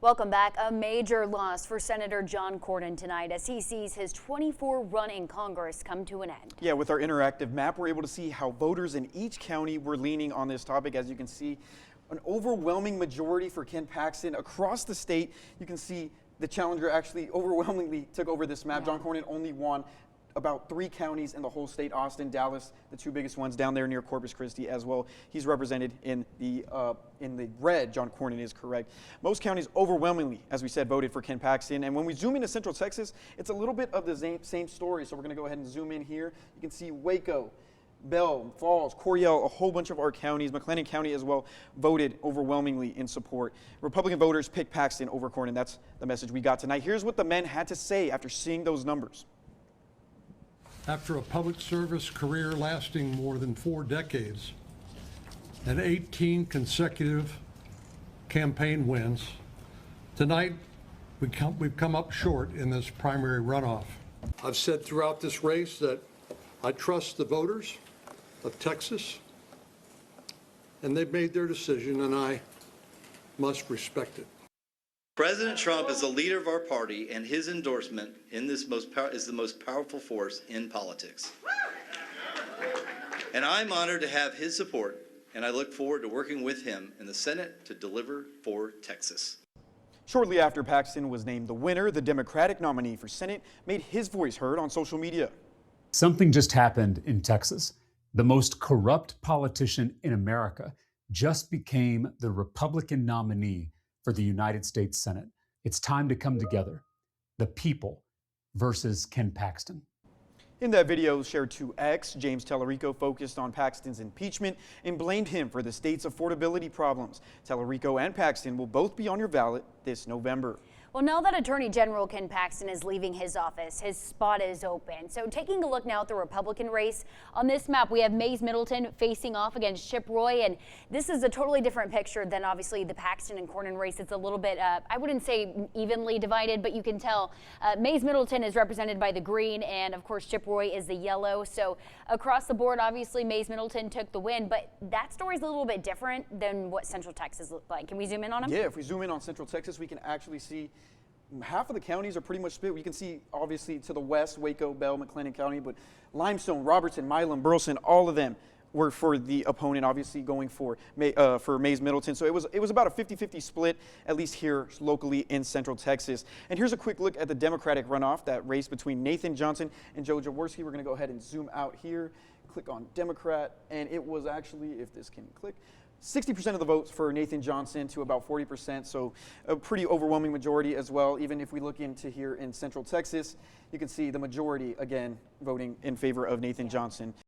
Welcome back. A major loss for Senator John Cornyn tonight as he sees his 24 run in Congress come to an end. Yeah, with our interactive map, we're able to see how voters in each county were leaning on this topic. As you can see, an overwhelming majority for Ken Paxton. Across the state, you can see the challenger actually overwhelmingly took over this map. John Cornyn only won about 3 counties in the whole state: Austin, Dallas, the 2 biggest ones down there near Corpus Christi as well. He's represented in the red. John Cornyn is correct. Most counties overwhelmingly, as we said, voted for Ken Paxton. And when we zoom into Central Texas, it's a little bit of the same story. So we're going to go ahead and zoom in here. You can see Waco, Bell, Falls, Coryell, a whole bunch of our counties, McLennan County as well, voted overwhelmingly in support. Republican voters picked Paxton over Cornyn. That's the message we got tonight. Here's what the men had to say after seeing those numbers. After a public service career lasting more than 4 decades and 18 consecutive campaign wins, tonight we've come up short in this primary runoff. I've said throughout this race that I trust the voters of Texas, and they've made their decision, and I must respect it. President Trump is the leader of our party, and his endorsement in this is the most powerful force in politics. And I'm honored to have his support, and I look forward to working with him in the Senate to deliver for Texas. Shortly after Paxton was named the winner, the Democratic nominee for Senate made his voice heard on social media. Something just happened in Texas. The most corrupt politician in America just became the Republican nominee for the United States Senate. It's time to come together. The people versus Ken Paxton. In that video shared to X, James Tellerico focused on Paxton's impeachment and blamed him for the state's affordability problems. Tellerico and Paxton will both be on your ballot this November. Well, now that Attorney General Ken Paxton is leaving his office, his spot is open. So taking a look now at the Republican race, on this map we have Mays Middleton facing off against Chip Roy, and this is a totally different picture than obviously the Paxton and Cornyn race. It's a little bit, I wouldn't say evenly divided, but you can tell Mays Middleton is represented by the green, and of course Chip Roy is the yellow. So across the board, obviously Mays Middleton took the win, but that story is a little bit different than what Central Texas looked like. Can we zoom in on him? Yeah, if we zoom in on Central Texas, we can actually see half of the counties are pretty much split. You can see, obviously, to the west, Waco, Bell, McLennan County, but Limestone, Robertson, Milam, Burleson, all of them were for the opponent, obviously going for Mays Middleton. So it was about a 50-50 split, at least here locally in Central Texas. And here's a quick look at the Democratic runoff, that race between Nathan Johnson and Joe Jaworski. We're going to go ahead and zoom out here, click on Democrat, and it was actually, if this can click, 60% of the votes for Nathan Johnson to about 40%, so a pretty overwhelming majority as well. Even if we look into here in Central Texas, you can see the majority, again, voting in favor of Nathan Johnson.